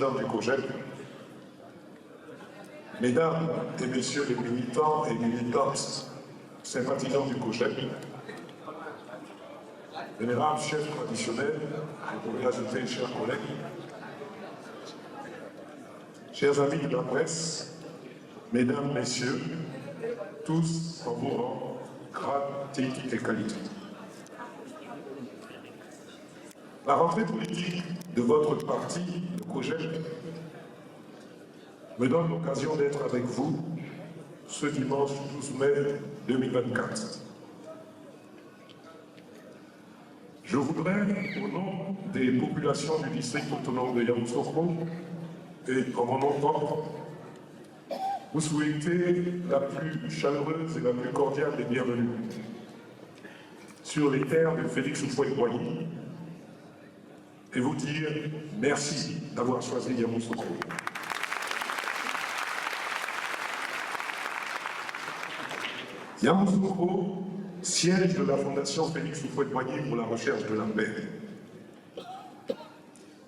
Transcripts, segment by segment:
président du COJEP, mesdames et messieurs les militants et militantes sympathisants du COJEP, vénérables chefs traditionnels, je pourrais ajouter chers collègues, chers amis de la presse, mesdames, messieurs, tous en vos rangs, grades, titres et qualités. La rentrée politique de votre parti, le COJEP, me donne l'occasion d'être avec vous ce dimanche 12 mai 2024. Je voudrais, au nom des populations du district autonome de Yamoussoukro et en mon nom propre, vous souhaiter la plus chaleureuse et la plus cordiale des bienvenues sur les terres de Félix Houphouët-Boigny et vous dire merci d'avoir choisi Yamoussoukro. Yamoussoukro, siège de la Fondation Félix Houphouët-Boigny pour la recherche de la paix.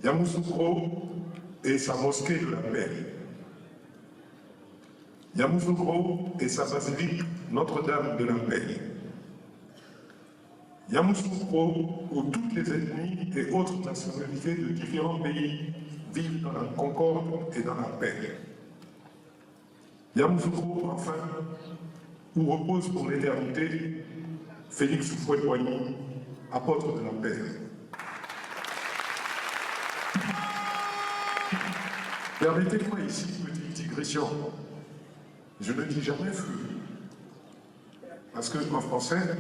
Yamoussoukro et sa mosquée de la paix. Yamoussoukro et sa basilique Notre-Dame de la paix. Yamoussoukro où toutes les ethnies et autres nationalités de différents pays vivent dans la concorde et dans la paix. Yamoussoukro, enfin, où repose pour l'éternité Félix Houphouët-Boigny, apôtre de la paix. Permettez-moi ici une petite digression. Je ne dis jamais feu. Parce qu'en français,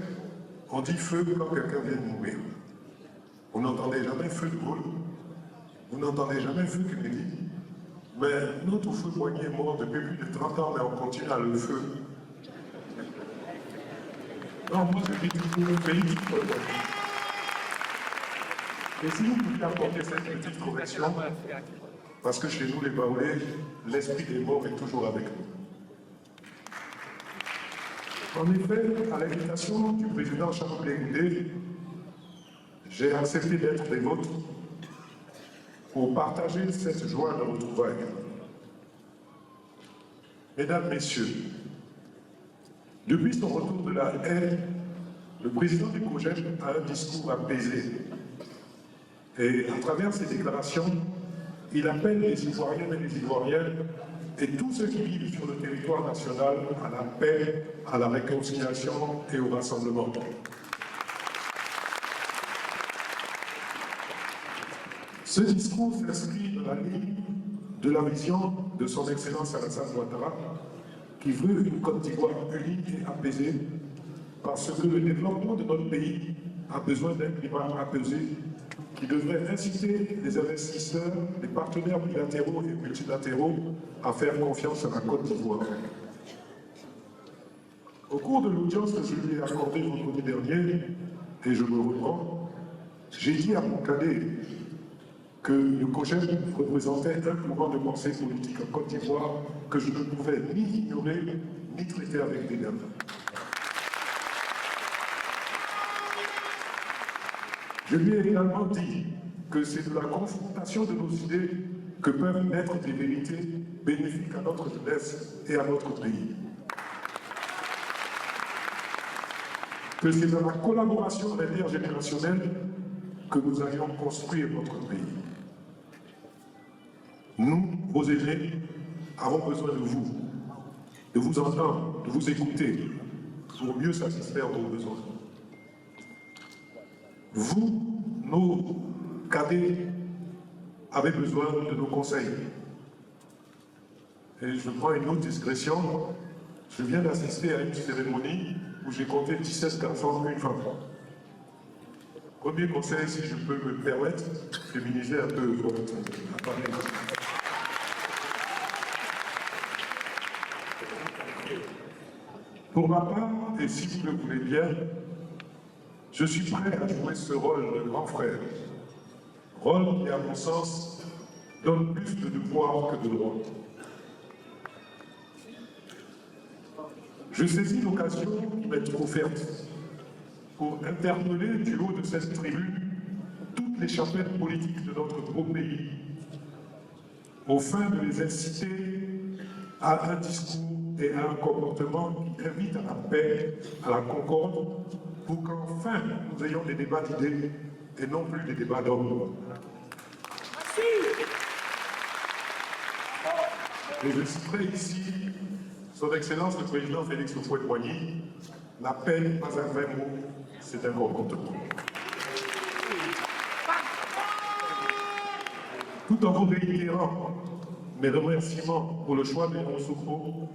on dit feu quand quelqu'un vient de mourir. Vous n'entendez jamais feu de Gaulle, vous n'entendez jamais feu Kennedy. Mais notre Houphouët-Boigny est mort depuis plus de 30 ans, mais on continue à le feu. Non, moi je dis toujours Félix Houphouët-Boigny. Et si vous pouvez apporter cette petite correction, parce que chez nous les Baoulés, l'esprit des morts est toujours avec nous. En effet, à l'invitation du président Charles Goudé, j'ai accepté d'être des vôtres pour partager cette joie de retrouvailles. Mesdames, Messieurs, depuis son retour de la haine, le président du COJEP a un discours apaisé. Et à travers ses déclarations, il appelle les Ivoiriennes et les Ivoiriennes et tous ceux qui vivent sur le territoire national à la paix, à la réconciliation et au rassemblement. Ce discours s'inscrit dans la ligne de la vision de son Excellence Alassane Ouattara, qui veut une Côte d'Ivoire unie et apaisée, parce que le développement de notre pays a besoin d'un climat apaisé qui devrait inciter les investisseurs, les partenaires bilatéraux et multilatéraux à faire confiance à la Côte d'Ivoire. Au cours de l'audience que je lui ai accordée vendredi dernier, et je me reprends, j'ai dit à mon cadet que le COJEP représentait un courant de pensée politique en Côte d'Ivoire que je ne pouvais ni ignorer, ni traiter avec dédain. Je lui ai également dit que c'est de la confrontation de nos idées que peuvent naître des vérités bénéfiques à notre jeunesse et à notre pays. Que c'est dans la collaboration intergénérationnelle que nous allions construire notre pays. Nous, vos aînés, avons besoin de vous entendre, de vous écouter, pour mieux satisfaire vos besoins. Vous, nos cadets, avez besoin de nos conseils. Et je prends une autre discrétion. Je viens d'assister à une cérémonie où j'ai compté 17 garçons et une femme. Premier conseil, si je peux me permettre, féminiser un peu votre appareil. Pour ma part, et si vous le voulez bien, je suis prêt à jouer ce rôle de grand frère. Rôle qui, à mon sens, donne plus de devoirs que de droits. Je saisis l'occasion qui m'est offerte pour interpeller du haut de cette tribune toutes les chapelles politiques de notre beau pays aux fins de les inciter à un discours et à un comportement qui invite à la paix, à la concorde, pour qu'enfin nous ayons des débats d'idées et non plus des débats d'hommes. Et je citerai ici Son Excellence le Président Félix Houphouët-Boigny, la paix n'est pas un vain mot, c'est un comportement. Tout en vous réitérant mes remerciements pour le choix de Yamoussoukro,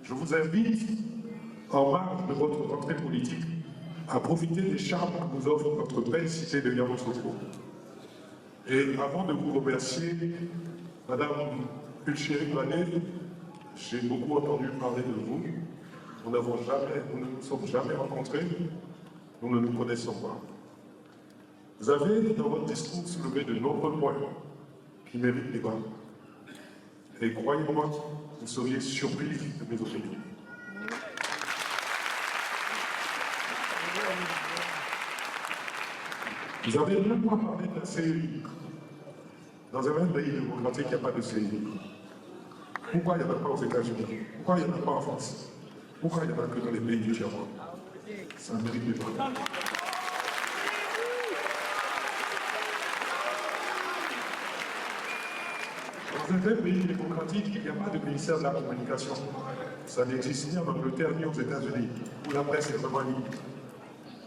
je vous invite, en marge de votre rentrée politique, à profiter des charmes que vous offre notre belle cité de Yamoussoukro. Et avant de vous remercier, Madame Pulchéry Mané, j'ai beaucoup entendu parler de vous. Nous ne nous sommes jamais rencontrés, nous ne nous connaissons pas. Vous avez dans votre discours soulevé de nombreux points qui méritent débat. Et croyez-moi, vous seriez surpris de mes opinions. Vous avez même pas parlé de la CEI. Dans un même pays démocratique, il n'y a pas de CEI. Pourquoi il n'y en a pas aux États-Unis? Pourquoi il n'y en a pas en France? Pourquoi il n'y en a que dans les pays du tiers-monde? Ça mérite des débats. Dans un vrai pays démocratique, il n'y a pas de ministère de la communication. Ça n'existe ni en Angleterre ni aux États-Unis, où la presse est vraiment libre.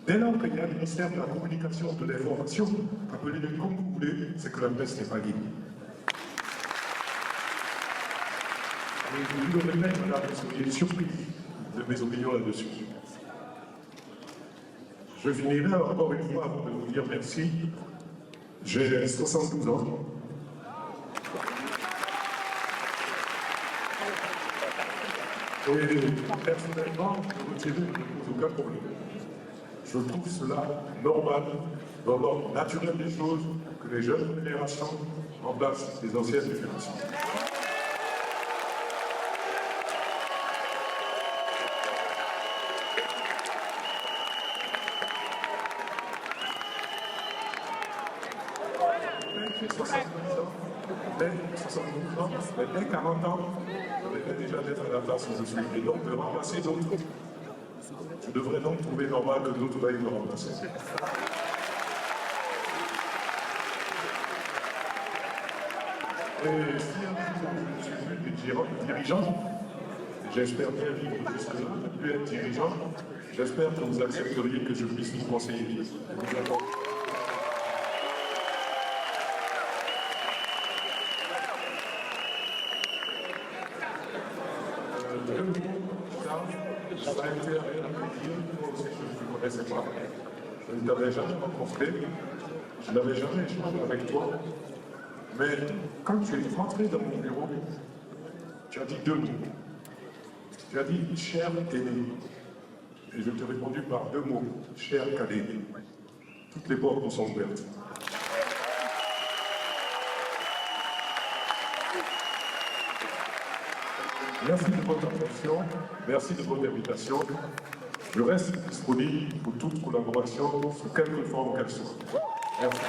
Dès lors qu'il y a un ministère de la communication, de l'information, appelez-le comme vous voulez, c'est que la presse n'est pas libre. Et je vous le répète, madame, vous seriez surpris de mes opinions là-dessus. Je finirai encore une fois avant de vous dire merci. J'ai 72 ans. Et personnellement, je ne me pose aucun problème. Je trouve cela normal, dans l'ordre naturel des choses, que les jeunes générations remplacent les anciennes générations. J'ai 72 ans, mais dès 40 ans, je devrais déjà être à la place où je suis, et donc de remplacer d'autres. Je devrais donc trouver normal que d'autres veuillent me remplacer. Et si un jour je suis plus dirigeant, j'espère bien vivre jusque-là, ne plus être dirigeant, j'espère que vous accepteriez que je puisse vous conseiller. Ça a été un plaisir, moi aussi je ne te connaissais pas. Je ne t'avais jamais rencontré, je n'avais jamais échangé avec toi. Mais quand tu es rentré dans mon bureau, tu as dit deux mots. Tu as dit « cher aîné ». Et je t'ai répondu par deux mots, « cher cadet ». Toutes les portes nous sont ouvertes. Merci de votre attention, merci de votre invitation. Je reste disponible pour toute collaboration, sous quelque forme qu'elle soit. Merci.